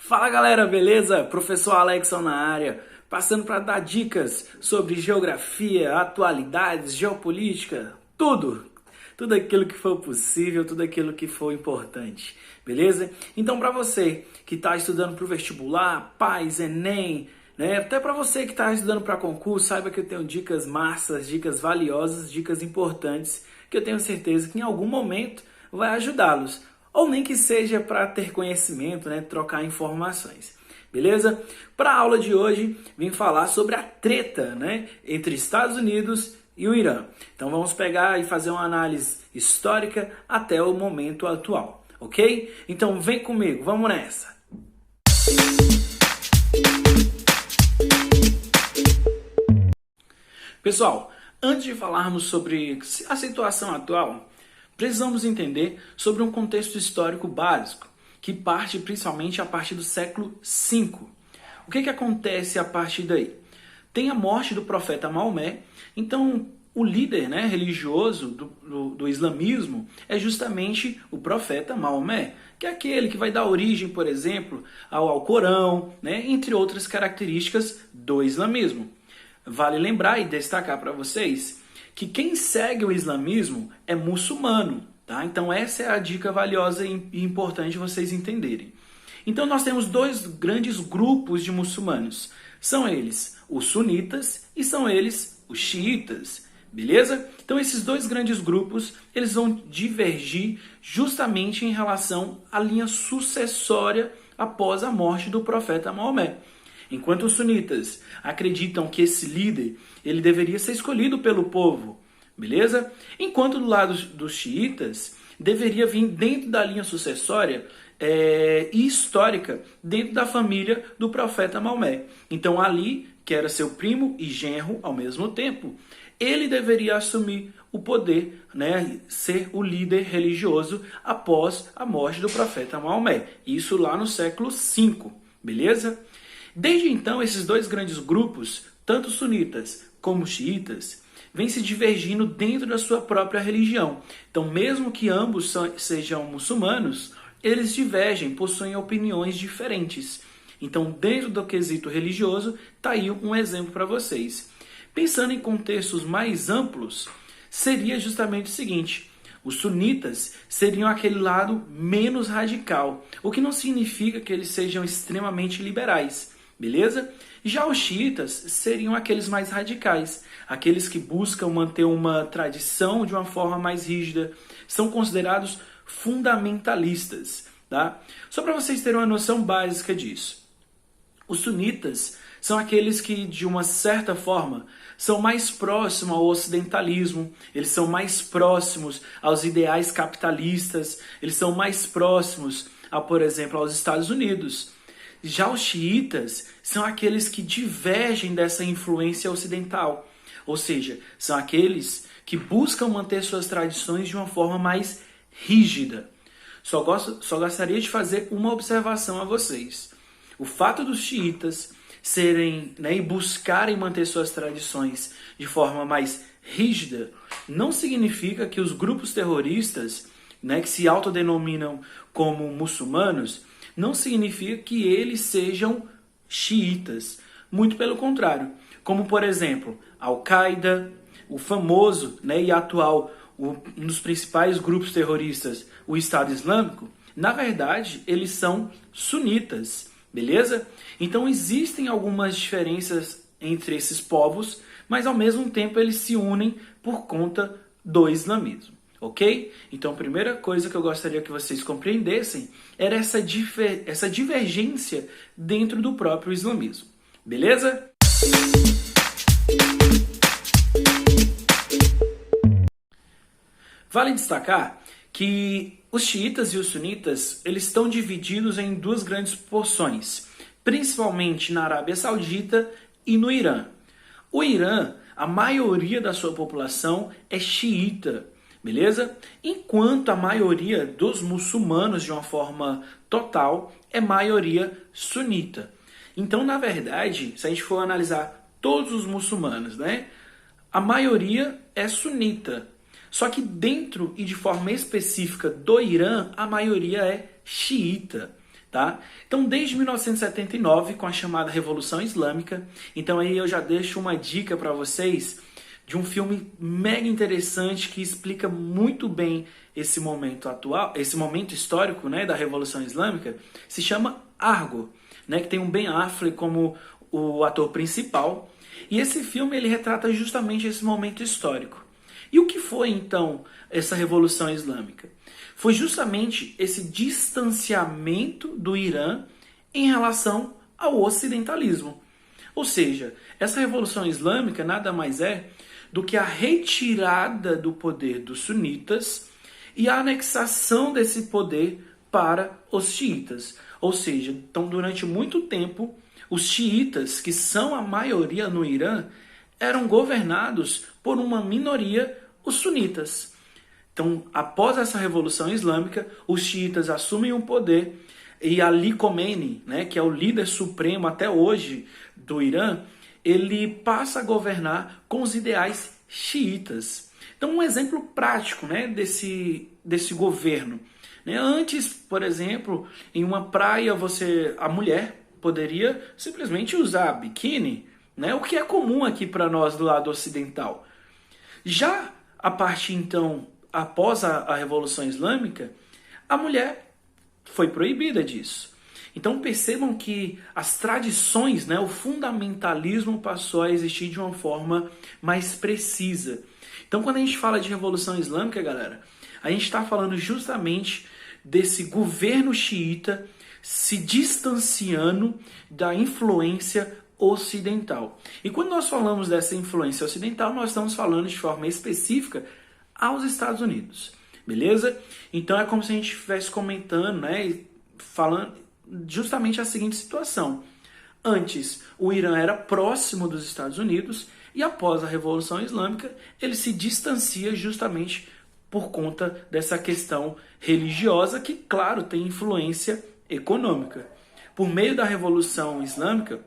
Fala galera, beleza? Professor Alexson na área, passando para dar dicas sobre geografia, atualidades, geopolítica, tudo aquilo que for possível, tudo aquilo que for importante, beleza? Então para você que está estudando para o vestibular, PAS, Enem, né? Até para você que está estudando para concurso, saiba que eu tenho dicas massas, dicas valiosas, dicas importantes, que eu tenho certeza que em algum momento vai ajudá-los. Ou nem que seja para ter conhecimento, né, trocar informações. Beleza? Para a aula de hoje, vim falar sobre a treta, né, entre Estados Unidos e o Irã. Então vamos pegar e fazer uma análise histórica até o momento atual, ok? Então vem comigo, vamos nessa! Pessoal, antes de falarmos sobre a situação atual, precisamos entender sobre um contexto histórico básico, que parte principalmente a partir do século V. O que acontece a partir daí? Tem a morte do profeta Maomé, então o líder, né, religioso do islamismo é justamente o profeta Maomé, que é aquele que vai dar origem, por exemplo, ao Alcorão, né, entre outras características do islamismo. Vale lembrar e destacar para vocês que quem segue o islamismo é muçulmano, tá? Então essa é a dica valiosa e importante vocês entenderem. Então nós temos dois grandes grupos de muçulmanos. São eles os sunitas e são eles os xiitas, beleza? Então esses dois grandes grupos, eles vão divergir justamente em relação à linha sucessória após a morte do profeta Maomé. Enquanto os sunitas acreditam que esse líder ele deveria ser escolhido pelo povo, beleza? Enquanto do lado dos xiitas deveria vir dentro da linha sucessória e histórica dentro da família do profeta Maomé. Então Ali, que era seu primo e genro ao mesmo tempo, ele deveria assumir o poder, né, ser o líder religioso após a morte do profeta Maomé. Isso lá no século V, beleza? Desde então, esses dois grandes grupos, tanto sunitas como xiitas, vêm se divergindo dentro da sua própria religião. Então, mesmo que ambos sejam muçulmanos, eles divergem, possuem opiniões diferentes. Então, dentro do quesito religioso, está aí um exemplo para vocês. Pensando em contextos mais amplos, seria justamente o seguinte: os sunitas seriam aquele lado menos radical, o que não significa que eles sejam extremamente liberais. Beleza? Já os xiitas seriam aqueles mais radicais, aqueles que buscam manter uma tradição de uma forma mais rígida, são considerados fundamentalistas, tá? Só para vocês terem uma noção básica disso. Os sunitas são aqueles que, de uma certa forma, são mais próximos ao ocidentalismo, eles são mais próximos aos ideais capitalistas, eles são mais próximos, por exemplo, aos Estados Unidos. Já os xiitas são aqueles que divergem dessa influência ocidental, ou seja, são aqueles que buscam manter suas tradições de uma forma mais rígida. Só gostaria de fazer uma observação a vocês. O fato dos xiitas serem, né, e buscarem manter suas tradições de forma mais rígida não significa que os grupos terroristas, né, que se autodenominam como muçulmanos, não significa que eles sejam xiitas. Muito pelo contrário. Como, por exemplo, Al-Qaeda, o famoso, né, e atual, um dos principais grupos terroristas, o Estado Islâmico, na verdade, eles são sunitas, beleza? Então existem algumas diferenças entre esses povos, mas ao mesmo tempo eles se unem por conta do islamismo. Ok? Então a primeira coisa que eu gostaria que vocês compreendessem era essa divergência dentro do próprio islamismo. Beleza? Vale destacar que os xiitas e os sunitas eles estão divididos em duas grandes porções, principalmente na Arábia Saudita e no Irã. O Irã, a maioria da sua população é xiita, beleza? Enquanto a maioria dos muçulmanos, de uma forma total, é maioria sunita. Então, na verdade, se a gente for analisar todos os muçulmanos, né, a maioria é sunita. Só que dentro e de forma específica do Irã, a maioria é xiita. tá? Então, desde 1979, com a chamada Revolução Islâmica, então aí eu já deixo uma dica para vocês de um filme mega interessante que explica muito bem esse momento atual, esse momento histórico, né, da Revolução Islâmica, se chama Argo, né, que tem um Ben Affleck como o ator principal, e esse filme ele retrata justamente esse momento histórico. E o que foi então essa Revolução Islâmica? Foi justamente esse distanciamento do Irã em relação ao ocidentalismo. Ou seja, essa Revolução Islâmica nada mais é do que a retirada do poder dos sunitas e a anexação desse poder para os xiitas. Ou seja, então durante muito tempo, os xiitas, que são a maioria no Irã, eram governados por uma minoria, os sunitas. Então, após essa Revolução Islâmica, os xiitas assumem o poder e Ali Khomeini, né, que é o líder supremo até hoje do Irã, ele passa a governar com os ideais xiitas. Então, um exemplo prático, né, desse governo. Né? Antes, por exemplo, em uma praia, a mulher poderia simplesmente usar biquíni, né, o que é comum aqui para nós do lado ocidental. Já a partir, então, após a Revolução Islâmica, a mulher foi proibida disso. Então percebam que as tradições, né, o fundamentalismo passou a existir de uma forma mais precisa. Então quando a gente fala de Revolução Islâmica, galera, a gente está falando justamente desse governo xiita se distanciando da influência ocidental. E quando nós falamos dessa influência ocidental, nós estamos falando de forma específica aos Estados Unidos. Beleza? Então é como se a gente estivesse comentando, né, falando justamente a seguinte situação. Antes, o Irã era próximo dos Estados Unidos e após a Revolução Islâmica, ele se distancia justamente por conta dessa questão religiosa que, claro, tem influência econômica. Por meio da Revolução Islâmica,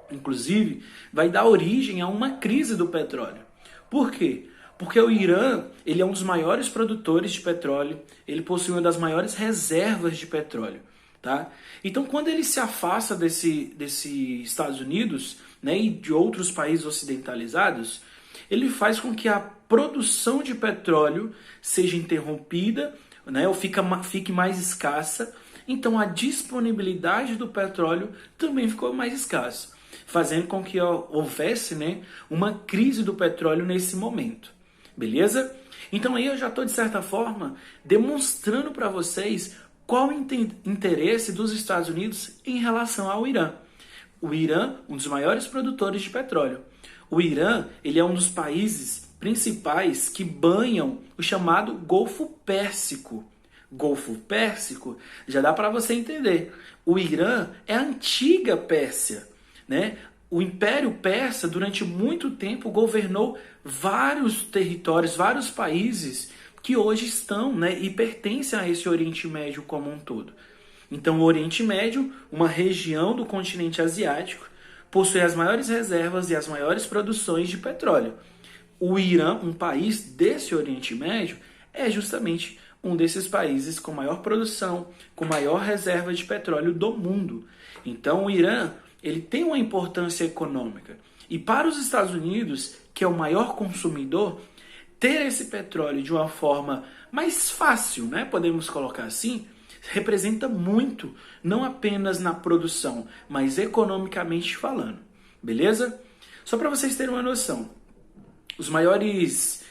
inclusive, vai dar origem a uma crise do petróleo. Por quê? Porque o Irã, ele é um dos maiores produtores de petróleo, ele possui uma das maiores reservas de petróleo. Tá? Então, quando ele se afasta desse Estados Unidos, né, e de outros países ocidentalizados, ele faz com que a produção de petróleo seja interrompida, né, ou fique mais escassa. Então, a disponibilidade do petróleo também ficou mais escassa, fazendo com que houvesse, né, uma crise do petróleo nesse momento. Beleza? Então, aí eu já estou, de certa forma, demonstrando para vocês qual o interesse dos Estados Unidos em relação ao Irã. O Irã, um dos maiores produtores de petróleo. O Irã, ele é um dos países principais que banham o chamado Golfo Pérsico. Golfo Pérsico, já dá para você entender. O Irã é a antiga Pérsia, né? O Império Persa, durante muito tempo, governou vários territórios, vários países que hoje estão, né, e pertencem a esse Oriente Médio como um todo. Então, o Oriente Médio, uma região do continente asiático, possui as maiores reservas e as maiores produções de petróleo. O Irã, um país desse Oriente Médio, é justamente um desses países com maior produção, com maior reserva de petróleo do mundo. Então, o Irã, ele tem uma importância econômica. E para os Estados Unidos, que é o maior consumidor, ter esse petróleo de uma forma mais fácil, né, podemos colocar assim, representa muito, não apenas na produção, mas economicamente falando. Beleza? Só para vocês terem uma noção, os maiores,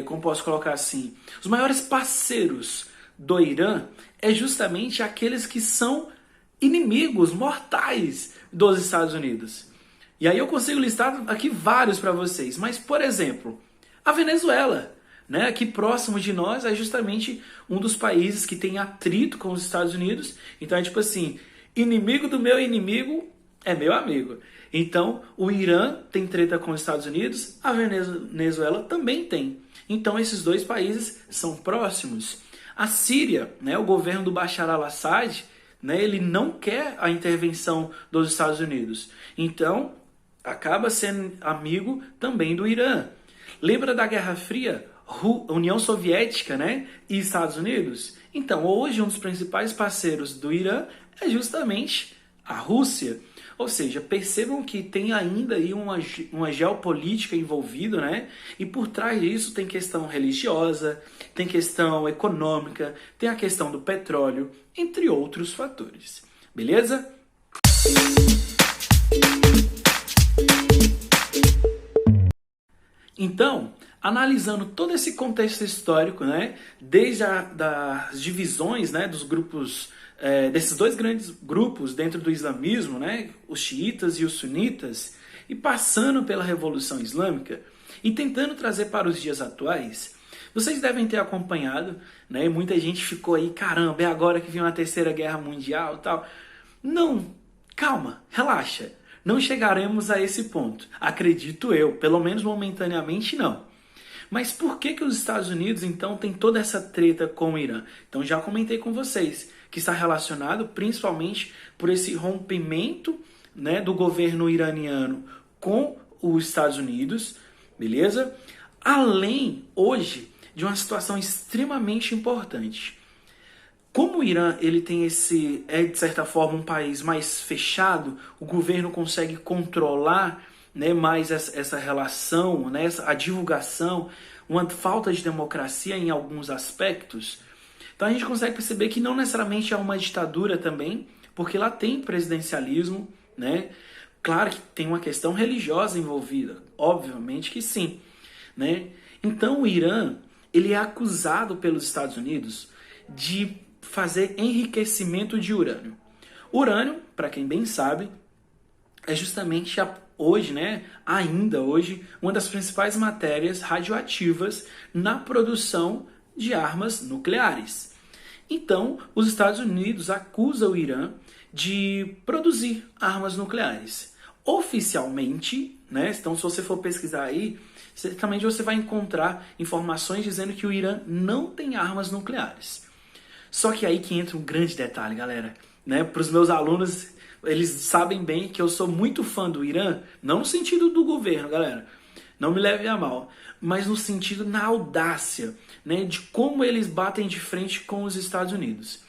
como posso colocar assim, os maiores parceiros do Irã é justamente aqueles que são inimigos mortais dos Estados Unidos. E aí eu consigo listar aqui vários para vocês, mas, por exemplo, a Venezuela, né, aqui próximo de nós, é justamente um dos países que tem atrito com os Estados Unidos. Então é tipo assim, inimigo do meu inimigo é meu amigo. Então o Irã tem treta com os Estados Unidos, a Venezuela também tem. Então esses dois países são próximos. A Síria, né, o governo do Bashar al-Assad, né, ele não quer a intervenção dos Estados Unidos. Então acaba sendo amigo também do Irã. Lembra da Guerra Fria? União Soviética, né? E Estados Unidos? Então, hoje um dos principais parceiros do Irã é justamente a Rússia. Ou seja, percebam que tem ainda aí uma geopolítica envolvida, né? E por trás disso tem questão religiosa, tem questão econômica, tem a questão do petróleo, entre outros fatores. Beleza? Então, analisando todo esse contexto histórico, né, desde das divisões, né, dos grupos, desses dois grandes grupos dentro do islamismo, né, os xiitas e os sunitas, e passando pela Revolução Islâmica, e tentando trazer para os dias atuais, vocês devem ter acompanhado, né, muita gente ficou aí, caramba, é agora que vem uma terceira guerra mundial e tal. Não, calma, relaxa. Não chegaremos a esse ponto, acredito eu, pelo menos momentaneamente não. Mas por que os Estados Unidos então tem toda essa treta com o Irã? Então já comentei com vocês que está relacionado principalmente por esse rompimento, né, do governo iraniano com os Estados Unidos, beleza? Além hoje de uma situação extremamente importante. Como o Irã ele tem de certa forma um país mais fechado, o governo consegue controlar, né, mais essa relação, né, a divulgação, uma falta de democracia em alguns aspectos. Então a gente consegue perceber que não necessariamente é uma ditadura também, porque lá tem presidencialismo, né? Claro que tem uma questão religiosa envolvida, obviamente que sim, né? Então o Irã ele é acusado pelos Estados Unidos de fazer enriquecimento de urânio. Urânio, para quem bem sabe, é justamente hoje, né, ainda hoje, uma das principais matérias radioativas na produção de armas nucleares. Então, os Estados Unidos acusam o Irã de produzir armas nucleares. Oficialmente, né, então se você for pesquisar aí, certamente você vai encontrar informações dizendo que o Irã não tem armas nucleares. Só que aí que entra um grande detalhe, galera, né? Para os meus alunos, eles sabem bem que eu sou muito fã do Irã, não no sentido do governo, galera, não me leve a mal, mas no sentido na audácia, né? De como eles batem de frente com os Estados Unidos.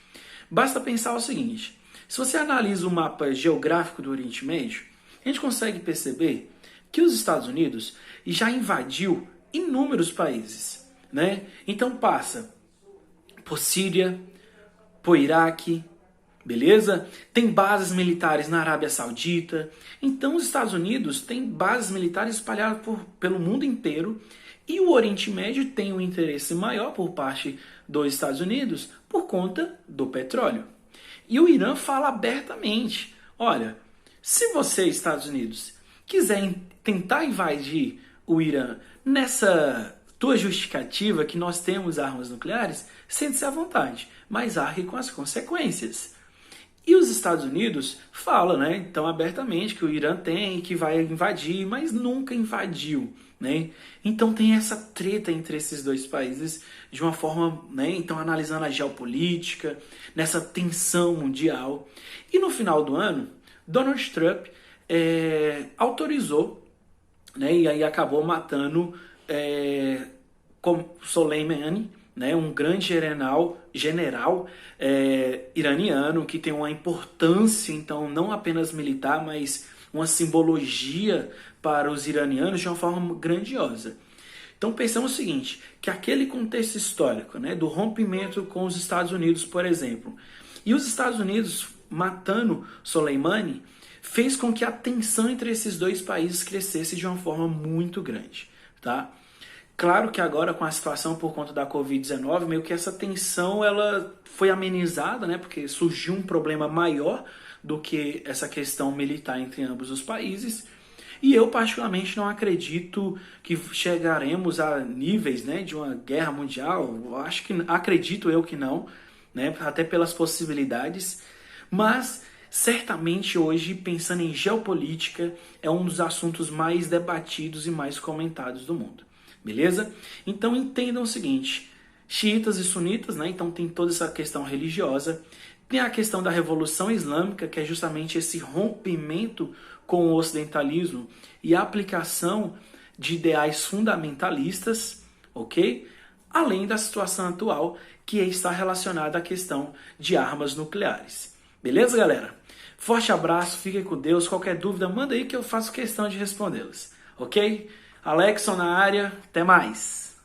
Basta pensar o seguinte, se você analisa o mapa geográfico do Oriente Médio, a gente consegue perceber que os Estados Unidos já invadiu inúmeros países, né? Então passa por Síria, por Iraque, beleza? Tem bases militares na Arábia Saudita. Então os Estados Unidos têm bases militares espalhadas pelo mundo inteiro e o Oriente Médio tem um interesse maior por parte dos Estados Unidos por conta do petróleo. E o Irã fala abertamente, olha, se você, Estados Unidos, quiser tentar invadir o Irã nessa tua justificativa que nós temos armas nucleares, sente-se à vontade, mas arque com as consequências. E os Estados Unidos falam, né, então abertamente que o Irã tem, que vai invadir, mas nunca invadiu, né? Então tem essa treta entre esses dois países de uma forma, né, então analisando a geopolítica, nessa tensão mundial. E no final do ano, Donald Trump autorizou, né, e aí acabou matando Soleimani, né, um grande general iraniano que tem uma importância, então, não apenas militar, mas uma simbologia para os iranianos de uma forma grandiosa. Então pensamos o seguinte, que aquele contexto histórico, né, do rompimento com os Estados Unidos, por exemplo, e os Estados Unidos matando Soleimani, fez com que a tensão entre esses dois países crescesse de uma forma muito grande, tá? Claro que agora com a situação por conta da Covid-19, meio que essa tensão ela foi amenizada, né? Porque surgiu um problema maior do que essa questão militar entre ambos os países. E eu particularmente não acredito que chegaremos a níveis, né, de uma guerra mundial. Acredito eu que não, né? Até pelas possibilidades. Mas certamente hoje, pensando em geopolítica, é um dos assuntos mais debatidos e mais comentados do mundo. Beleza? Então entendam o seguinte, xiitas e sunitas, né? Então tem toda essa questão religiosa, tem a questão da Revolução Islâmica, que é justamente esse rompimento com o ocidentalismo e a aplicação de ideais fundamentalistas, ok? Além da situação atual, que está relacionada à questão de armas nucleares. Beleza, galera? Forte abraço, fiquem com Deus. Qualquer dúvida, manda aí que eu faço questão de respondê-las. Ok? Alexson na área, até mais!